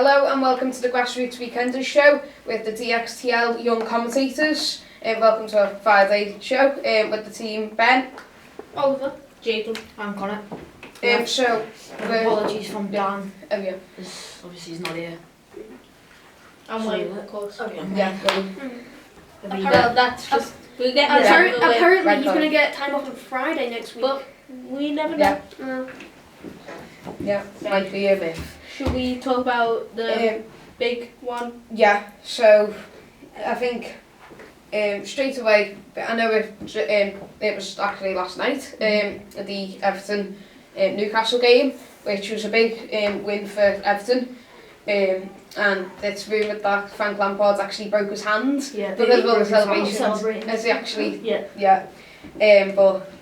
Hello and welcome to the Grassroots Weekenders show with the DXTL Young Commentators. Welcome to our Friday show with the team Ben, Oliver, Jaden and Connor. Apologies from Dan. Oh yeah. Obviously he's not here. And Wayne, of course. Okay. Yeah. Well, that's just... We're getting apparently he's going to get time off on Friday next week. But we never know. Yeah, might be a bit. Should we talk about the big one? Yeah, so I think straight away, I know it was actually last night, the Everton Newcastle game, which was a big win for Everton. And it's rumoured that Frank Lampard actually broke his hand because of all the celebrations. As he actually, but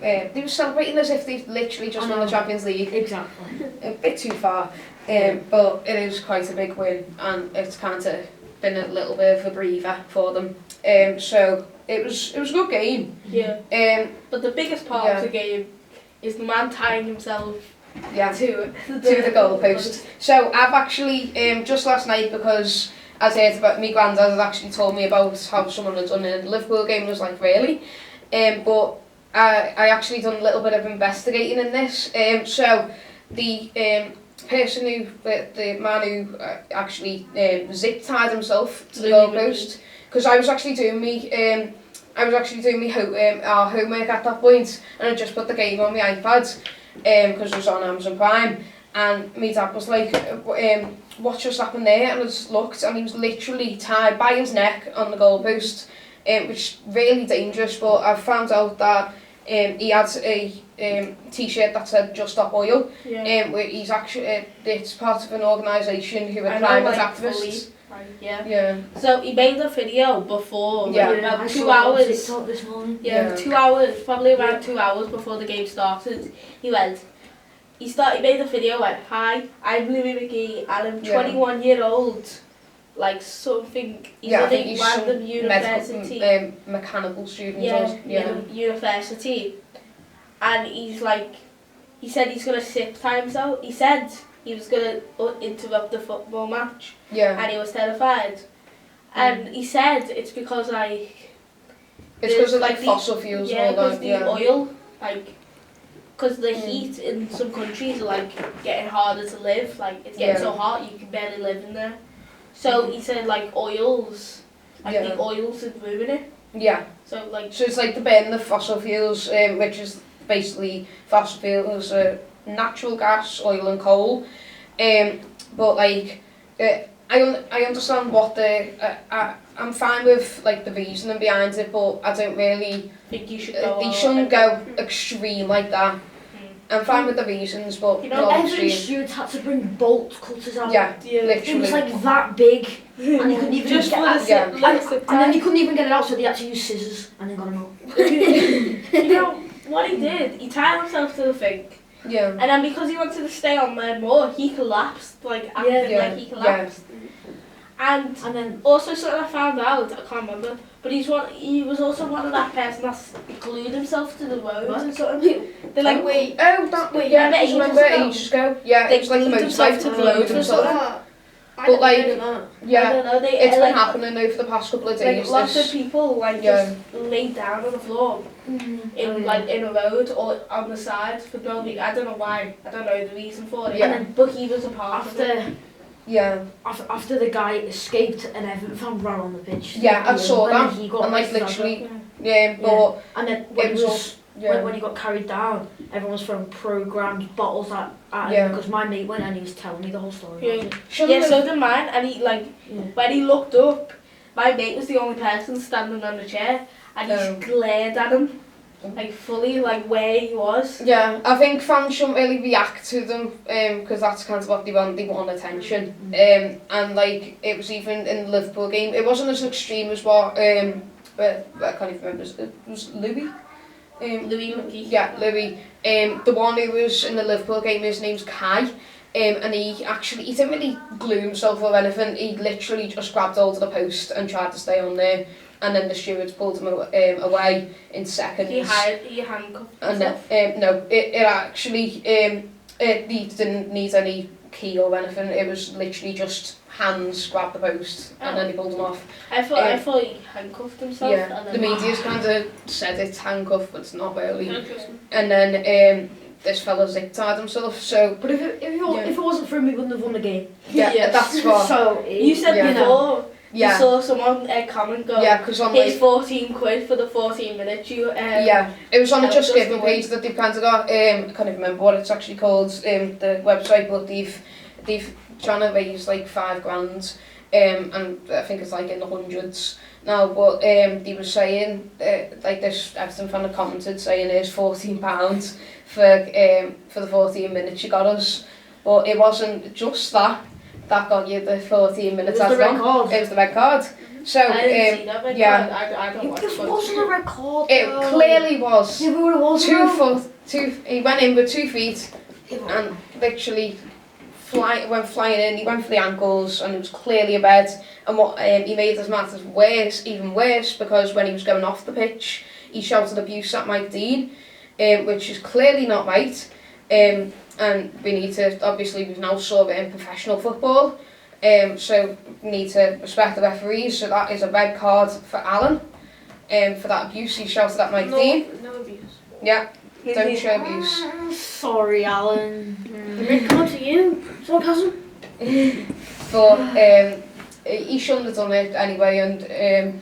they were celebrating as if they literally just won the Champions League. Exactly. A bit too far, but it is quite a big win, and it's kind of been a little bit of a breather for them. So it was a good game. Yeah. But the biggest part of the game is the man tying himself to the goalpost. So I've actually just last night, because as I heard about my granddad had actually told me about how someone had done it in the Liverpool game, and I was like, really? But I actually done a little bit of investigating in this. So the person who, the man who actually zip tied himself to the goalpost, because I was actually doing me our homework at that point, and I just put the game on my iPad because it was on Amazon Prime, and my dad was like, what just happened there? And I just looked, and he was literally tied by his neck on the goalpost, which is really dangerous. But I've found out that he had a t-shirt that said "Just Stop Oil," where he's actually it's part of an organisation who are climate activists. Yeah. So he made a video before, about 2 hours. This morning. 2 hours, probably around 2 hours before the game started. He made a video, went, "Hi, I'm Louis McGee, and I'm 21 year old." Like something, he's at a random university. Mechanical student. University. And he's like, he said he's going to sip times out. He said he was going to interrupt the football match. And he was terrified. And he said it's because it's because of fossil fuels and all that. The oil, because the heat in some countries are getting harder to live. It's getting so hot you can barely live in there. So he said oils, the oils would ruin it. Yeah. So it's like the burning of fossil fuels, which is basically fossil fuels, natural gas, oil and coal. But I understand what I'm fine with the reasoning behind it, but I don't really think you should they shouldn't go extreme like that. I'm fine with the reasons, but every student had to bring bolt cutters out. Yeah, literally. It was that big, and they couldn't even and then they couldn't even get it out, so they had to use scissors, and they got them out. You know what he did? He tied himself to the thing. Yeah. And then because he wanted to stay on there more, he collapsed. He collapsed. And then also something I found out, I can't remember, but he was also one of that person that's glued himself to the road and something. They're like, wait, remember ages ago? Yeah, it was the motorbike to glue himself. But I don't know, it's been happening over the past couple of days. Lots of people just laid down on the floor in a road or on the side for no reason. I don't know why. I don't know the reason for it. But he was a part of it. After the guy escaped and everyone ran on the pitch. Yeah, I saw that. He got and literally, but and then when he got carried down, everyone was throwing programmed bottles at him because my mate went and he was telling me the whole story. So did mine. And he when he looked up, my mate was the only person standing on the chair, and he just glared at him. Fully, where he was. Yeah, I think fans shouldn't really react to them, because that's kind of what they want. They want attention. And it was even in the Liverpool game. It wasn't as extreme as what I can't even remember. It was Louis. Louis McGee. Yeah, Louis. The one who was in the Liverpool game, his name's Kai. And he didn't really glue himself or anything. He literally just grabbed hold of the post and tried to stay on there. And then the stewards pulled him away in seconds. He handcuffed himself? No, it actually, he didn't need any key or anything. It was literally just hands grabbed the post and then he pulled them off. I thought he handcuffed himself. Yeah, and then the media's kind of said it's handcuffed, but it's not really. And then this fella zip-tied himself. So, but if it wasn't for him, he wouldn't have won the game. Yeah, that's what. So you said before. Yeah. You saw someone comment go, yeah, because on here's 14 quid for the 14 minutes you yeah, it was on a Just Giving page that they've kind of got, I can't even remember what it's actually called, the website, but they've trying to raise like $5,000, and I think it's like in the hundreds now, but they were saying, like this Everton fan had commented saying here's £14 for the 14 minutes you got us, but it wasn't just that got you the 14 minutes. It was the red card. It was the red card. So, I didn't see that red card. I don't watch football. It wasn't a red card. It clearly was. Yeah, but it wasn't. He went in with 2 feet and literally went flying in. He went for the ankles and it was clearly a bed. And what he made his matters even worse, because when he was going off the pitch, he shouted abuse at Mike Dean, which is clearly not right. And we need to, obviously we've now saw it in professional football, so we need to respect the referees, so that is a red card for Alan, for that abuse he shouted at Mike Dean. No abuse. Yeah, don't show abuse. Sorry, Alan. The red card to you, sarcasm. But he shouldn't have done it anyway, and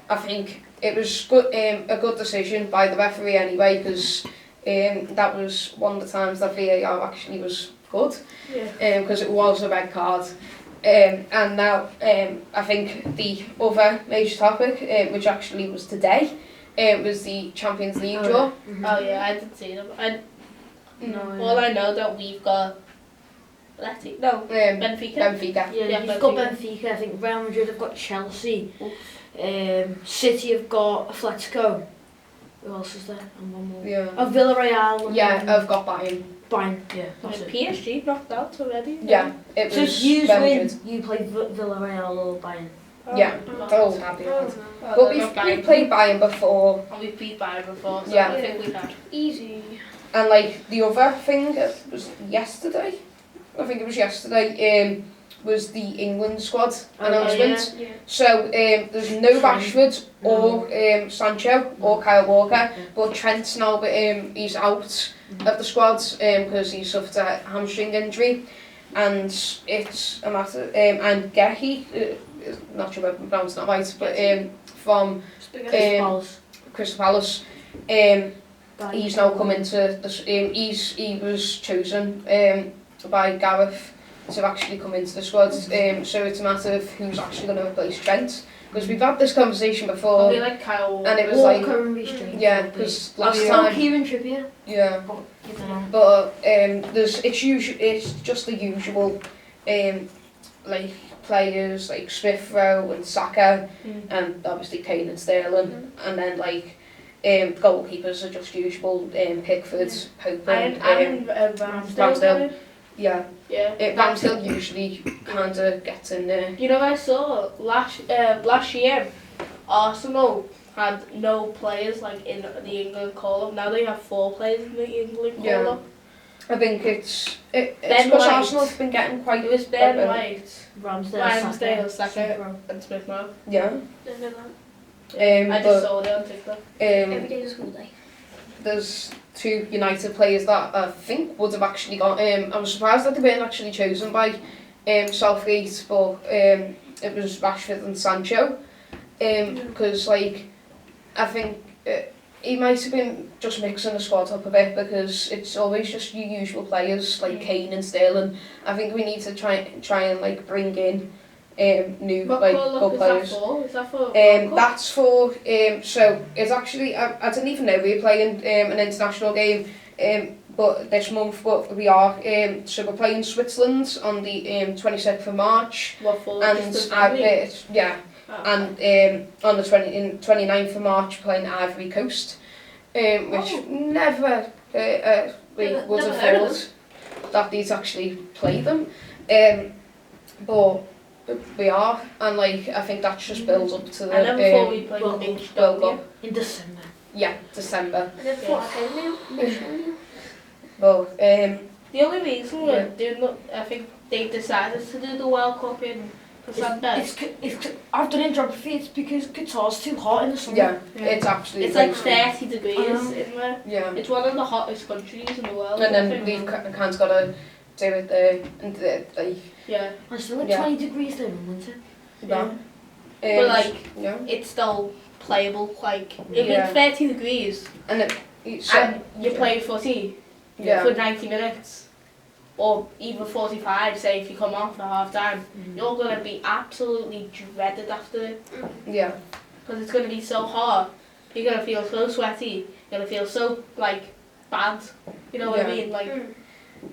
I think it was good, a good decision by the referee anyway, because that was one of the times that VAR actually was good, because it was a red card. And now I think the other major topic, which actually was today, was the Champions League draw. Oh yeah, I didn't see them. All I know that we've got Benfica. Benfica. Yeah, you've got Benfica. I think Real Madrid have got Chelsea. City have got Atletico. Who else is there? And one more. Yeah. Oh, Villarreal. Yeah, I've got Bayern. Bayern. Yeah. That's And it. PSG knocked out already. Yeah, it So was if you Real win, Madrid. you play Villarreal or Bayern. Yeah, they're all happy about it. But we've played Bayern before. And we've beat Bayern before, so Yeah. I think we've had. Easy. And like the other thing was yesterday. I think it was yesterday. Was the England squad announcement. Yeah. So there's no Rashford or Sancho or Kyle Walker, but Trent's now he's out of the squad because he suffered a hamstring injury, and it's a matter. And Gehi, not sure if I'm pronouncing that right, but from Crystal Palace, he's now come into the. He was chosen by Gareth to actually come into the squad, so it's a matter of who's actually going to replace Trent, because we've had this conversation before, Like Kyle and it was Walker and Reece yeah, because last time time, Kieran Trippier. yeah, but it's just the usual like players like Smith Rowe and Saka, and obviously Kane and Sterling, and then like goalkeepers are just usual Pickford, Pope, and Ramsdale. Yeah. Ramsdale usually kind of gets in there. You know, I saw last year, Arsenal had no players like in the England call-up. Now they have 4 players in the England call-up. I think it's because Arsenal have been getting quite. It was Ben White, Ramsdale, Saka, and Smith Rowe. Yeah. Didn't know that. I just saw it on TikTok. Every day is a school day. There's 2 United players that I think would have actually got. I was surprised that they weren't actually chosen by Southgate, but it was Rashford and Sancho. Because like I think he might have been just mixing the squad up a bit, because it's always just your usual players like Kane and Sterling. I think we need to try and like bring in new like good players. Is that for? That's for so it's actually I didn't even know we were playing an international game but this month, but we are so we're playing Switzerland on the 26th of March. What for? And and on the 29th of March playing Ivory Coast, which never we would have thought that they'd actually play them, but we are, and like I think that just builds up to the I never thought we'd play World Cup. in December. Yeah, December. I never thought I'd play now. Well, the only reason we're doing that, I think they've decided to do the World Cup in December. I've done in geography. It's because Qatar's too hot in the summer. Yeah, it's absolutely. It's like 30 degrees in there. Yeah. It's one of the hottest countries in the world. And then we've kind of got to do it there, and like. Yeah. It's still like 20 degrees there in winter. Yeah. But like, yeah. it's still playable. Like, if it's 30 degrees and you play footy for 90 minutes, or even 45, say if you come off at half time, you're going to be absolutely dreaded after it. Yeah. Because it's going to be so hot. You're going to feel so sweaty. You're going to feel so, like, bad. You know what I mean? Like,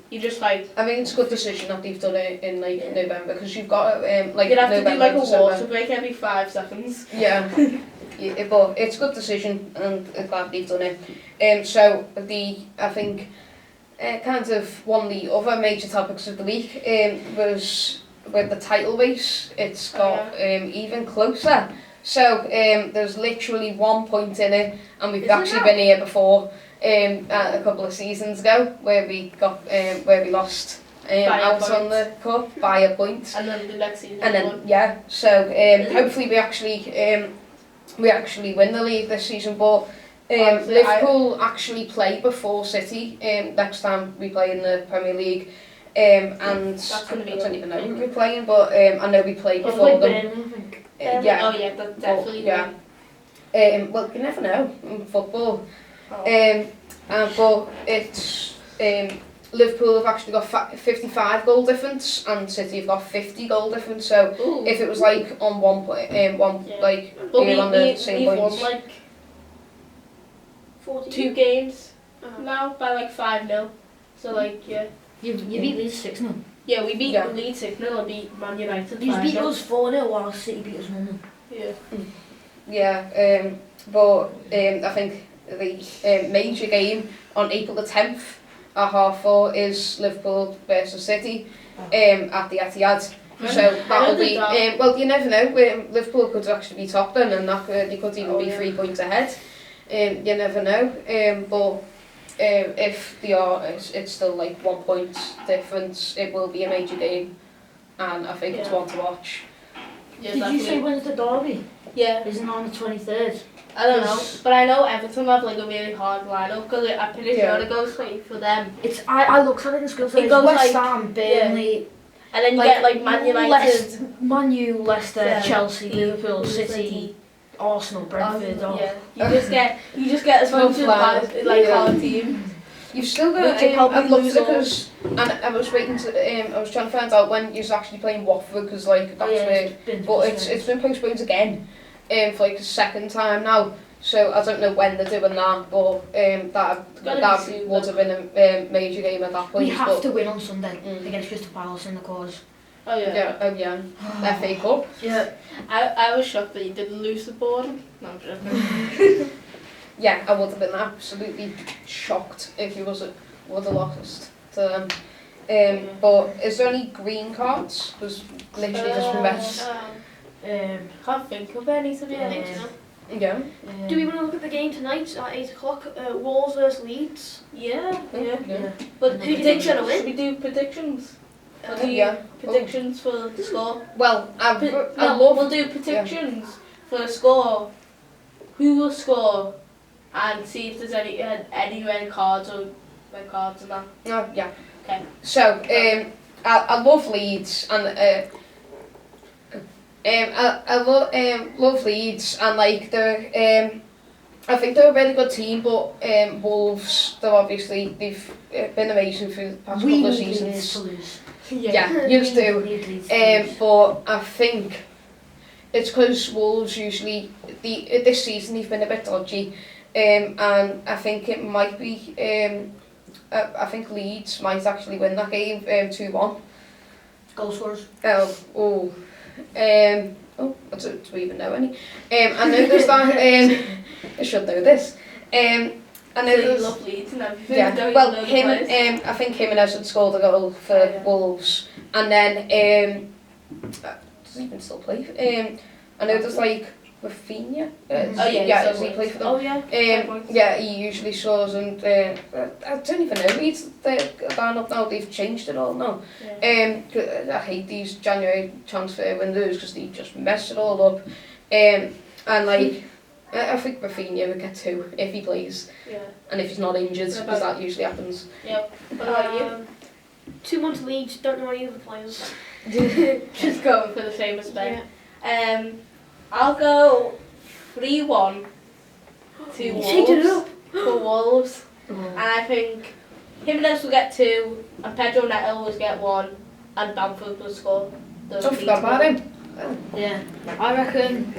you just like... I think it's a good decision that they've done it in, like, November, because you've got, like, you'd have November, to do, like, a December. water break every 5 seconds. Yeah. Yeah, but it's a good decision, and I'm glad they've done it. So, I think... kind of one of the other major topics of the week was with the title race. It's got even closer. So there's literally 1 point in it, and we've actually been here before a couple of seasons ago where we lost out on the cup by a point. And then the next season. And then so hopefully we actually win the league this season, but. Liverpool actually play before City next time we play in the Premier League, and I don't even know who we're playing, but I know we play before them. I think. Yeah. Oh yeah, that's definitely. Yeah. Well, you never know in football. Oh. But it's Liverpool have actually got 55 goal difference, and City have got 50 goal difference. So if it was like on 1 point, on the same points. Won, like, 14. 2 games now by like 5-0. So like You beat Leeds 6-0. Yeah, we beat Leeds 6-0 and beat Man United 5-0. Leeds beat us 4-0 while City beat us 1-0. Yeah. Yeah, but I think the major game on April the 10th at 4:30 is Liverpool versus City at the Etihad. So that'll be well, you never know. Liverpool could actually be top then, and they could even be 3 points ahead. You never know, but if they are, it's still like 1 point difference. It will be a major game, and I think it's one to watch. Yeah, Did you say when's the derby? Yeah. Isn't it on the 23rd? I don't know, but I know Everton have like a really hard lineup because I'm pretty sure it goes like for them. I looked at it in school. So it goes West like Ham, Burnley, and then you get like Man United, Man U, Leicester, Chelsea, Liverpool, City, Arsenal, Brentford. Yeah, you just get as much of like our team. You've still got I've looked at it because I was waiting to I was trying to find out when you're actually playing Watford because like that's where, but it's been postponed again for like the second time now. So I don't know when they're doing that, but that would have been a major game at that point. We have to win on Sunday against Crystal Palace in the cause. Oh yeah. FA Cup. Yeah. I was shocked that you didn't lose the board. No, I'm joking. Yeah, I would have been absolutely shocked if you would have lost to them. But is there any green cards? Because literally just been best. Can't think of any to be honest. Yeah. Do we want to look at the game tonight at 8 o'clock? Wolves versus Leeds. Yeah. But who do you think's going to win? Should we do predictions? Predictions for the score. Well, we'll do predictions for the score. Who will score? And see if there's any red cards or red cards and that. Oh, yeah. Okay. So, I love Leeds and I love Leeds and like I think they're a really good team, but Wolves, they've been amazing for the past couple of seasons. Yeah, you do. But I think it's because Wolves usually this season they've been a bit dodgy. And I think it might be, I think Leeds might actually win that game 2-1. Goal scorers? Do we even know any? I know there's that, I should know this. I know there's... love Leeds and everything. Yeah, well, I think Jimenez had scored a goal for Wolves. And then, does he even still play? I know there's like Rafinha. So he plays for them. Oh yeah. Yeah, he usually scores, and I don't even know they're down up now. They've changed it all now. Yeah. I hate these January transfer windows because they just mess it all up. And like, I think Rafinha would get 2 if he plays, and if he's not injured, because that usually happens. Yep. What about you? 2 months Leeds, don't know any of the players. Just going for the same as Ben. Yeah. I'll go 3-1 to Wolves. Shake it up. For Wolves. And I think Jimenez will get 2, and Pedro Neto will get 1, and Bamford will score. Don't forget about him. Yeah, I reckon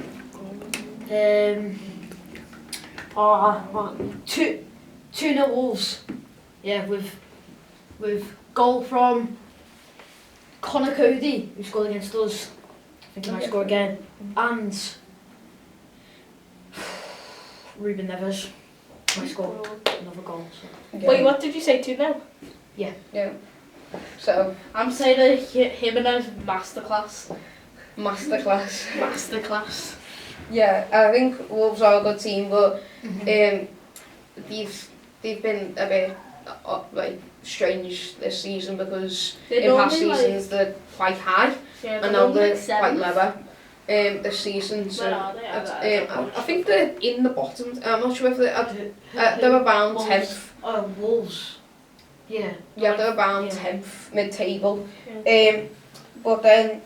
2-0 Wolves. Yeah, with goal from Connor Cody, who scored against us. I think he might score again. And Ruben Neves might score another goal. So. Wait, what did you say, 2-0? Yeah. So I'm saying that Jimenez masterclass. Masterclass. Yeah, I think Wolves are a good team, but they've been a bit like strange this season because in past seasons they're quite high and now they're quite lower this season. So I think they're in the bottom. I'm not sure if they're around 10th. Oh, Wolves. Yeah. Yeah, they're around 10th mid-table. But then,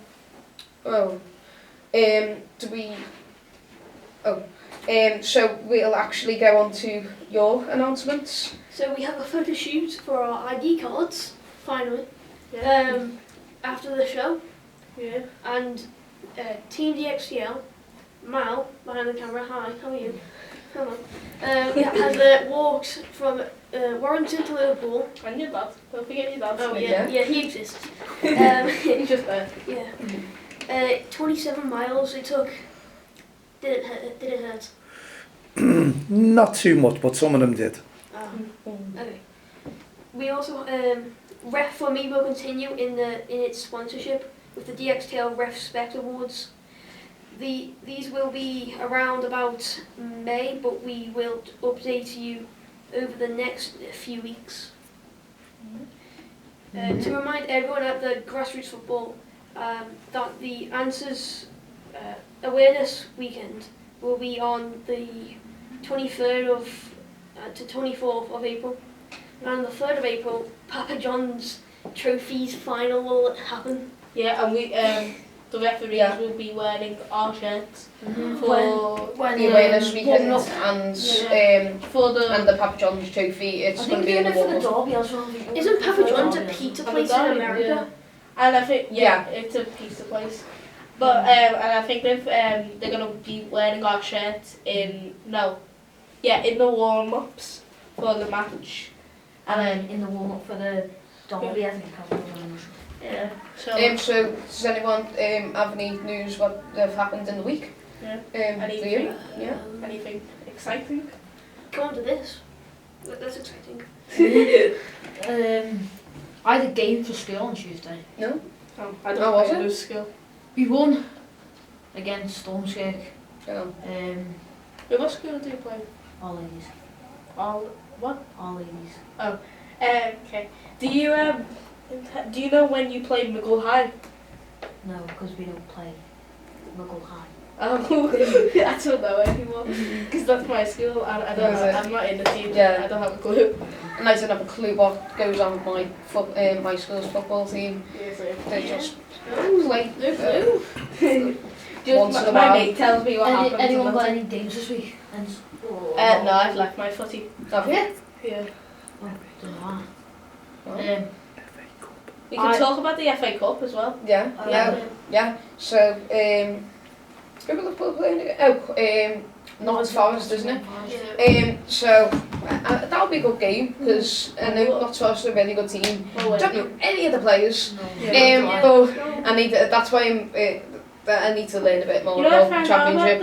so we'll actually go on to your announcements. So we have a photo shoot for our ID cards, finally, after the show. Yeah. And Team DXTL, Mal, behind the camera, hi, how are you? Hello. Has walked from Warrington to Liverpool. And your dad, don't forget your dad. Oh yeah, he exists. He's just there. Yeah. 27 miles it took. Did it hurt? Not too much, but some of them did. Okay. We also Ref for Me will continue in its sponsorship with the DXTL Ref Spec Awards. These will be around about May, but we will update you over the next few weeks. To remind everyone at the Grassroots Football that the Answers Awareness Weekend will be on the 23rd to 24th of April. And on the 3rd of April, Papa John's Trophies final will happen. Yeah, and we the referees will be wearing our shirts for the awareness weekend and for the Papa John's Trophy. It's going to be in the derby as well. Isn't Papa John's a pizza place in America? Yeah. And I think it's a pizza place. But and I think they're going to be wearing our shirts in the warm-ups for the match, and then in the warm-up for the derby, I think. Yeah. So does anyone have any news what have happened in the week? Yeah. Anything? Anything exciting? Go on to this. That's exciting. I had a game for school on Tuesday. No? Oh, I don't know school. We won against Stormskirk. Oh. What school do you play? All ladies. All ladies. Oh. Okay. Do you know when you played Muggle High? No, because we don't play Muggle High. Oh, I don't know anymore. Because that's my school and I'm not in the team. Yeah. I don't have a clue. And I don't have a clue what goes on with my school's football team. They just play. No clue. Once in a my while. mate tells me what happens. Anyone got any games this week? No, I've left my footy. Have you? Yeah. Oh, don't know. Oh. We can talk about the FA Cup as well. Yeah. So, who will Liverpool playing again? Nottingham Forest, isn't it? Yeah. So, that'll be a good game because I know Nottingham Forest are a really good team. Don't know any of the players. But that's why I need to learn a bit more about the Championship.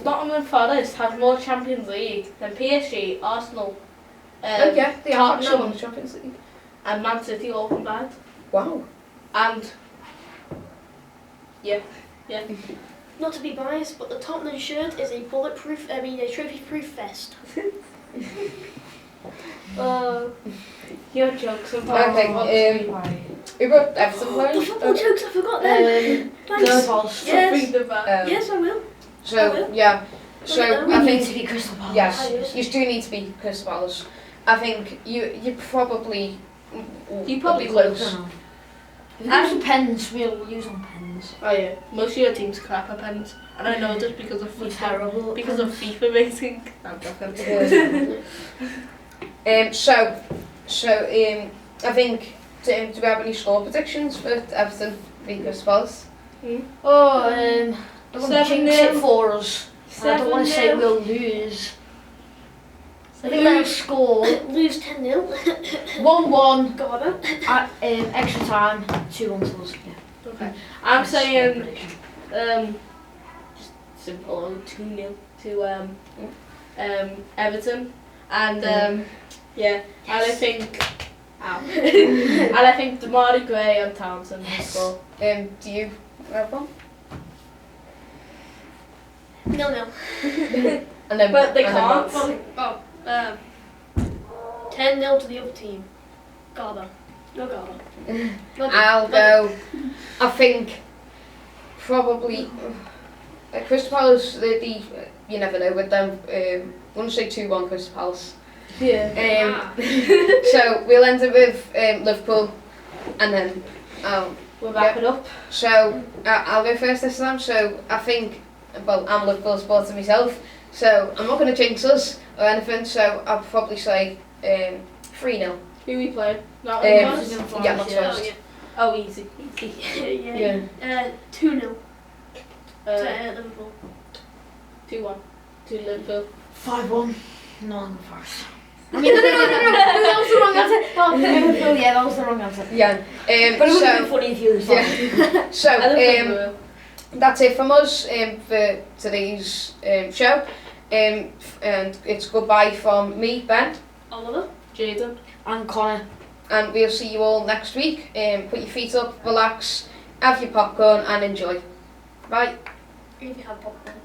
Nottingham Forest have more Champions League than PSG, Arsenal, They have actually won the Champions League. And Man City all combined. Wow. And not to be biased, but the Tottenham shirt is a a trophy-proof vest. Your jokes are Okay, who wrote Everton The players? football jokes, I forgot them. Thanks. Palace. Bring Yes. them back. Yes, I will. So, yeah. So, We I We need think, to be Crystal Palace. yes, you do need to be Crystal Palace. I think you probably... You probably will will. be close. If we use on pens, we'll use on pens. Oh yeah, most of your team's crap at pens, and I know just because of We're FIFA. terrible. at Because of pens. FIFA rating. I'm joking. I think, do we have any score predictions for Everton v Crystal Palace? Oh, they're going to jinx 7-0. it for us. I don't want to say 7-0. we'll lose. I think they'll score Lose 10-0. 1-1 Go on then. at extra time, 2-1 to us. Yeah. Okay. I'm That's my saying prediction. just simple 2-0 to Everton, and yeah, and I think and I think Damari Gray and Townsend will score. Do you have one? 0-0. And then, But they and then can't. Matt. 10-0 to the other team. Garber. No Garber. No I'll go, I think, probably, Crystal Palace, you never know with them, I'm going to say 2-1 Crystal Palace. Yeah. So we'll end up with Liverpool, and then We'll wrap it up. so I'll go first this time. So I think, well, I'm a Liverpool supporter myself, so I'm not going to jinx us or anything. So I'll probably say 3-0. Who we playing? Not Um, Nottingham? Yeah, not Yeah. first. Oh, easy. Yeah. 2-0 to Liverpool. 2-1 to Liverpool. 5-1. No, first. I mean, no, that was the wrong answer. Oh, Liverpool, yeah, that was the wrong answer. Yeah. But it would have been So funny if you was yeah. So I don't think we will. that's it from us for today's show. And it's goodbye from me, Ben, Oliver. Jaden. And Connor. and we'll see you all next week. Put your feet up, relax, have your popcorn, and enjoy. Bye. If you have popcorn.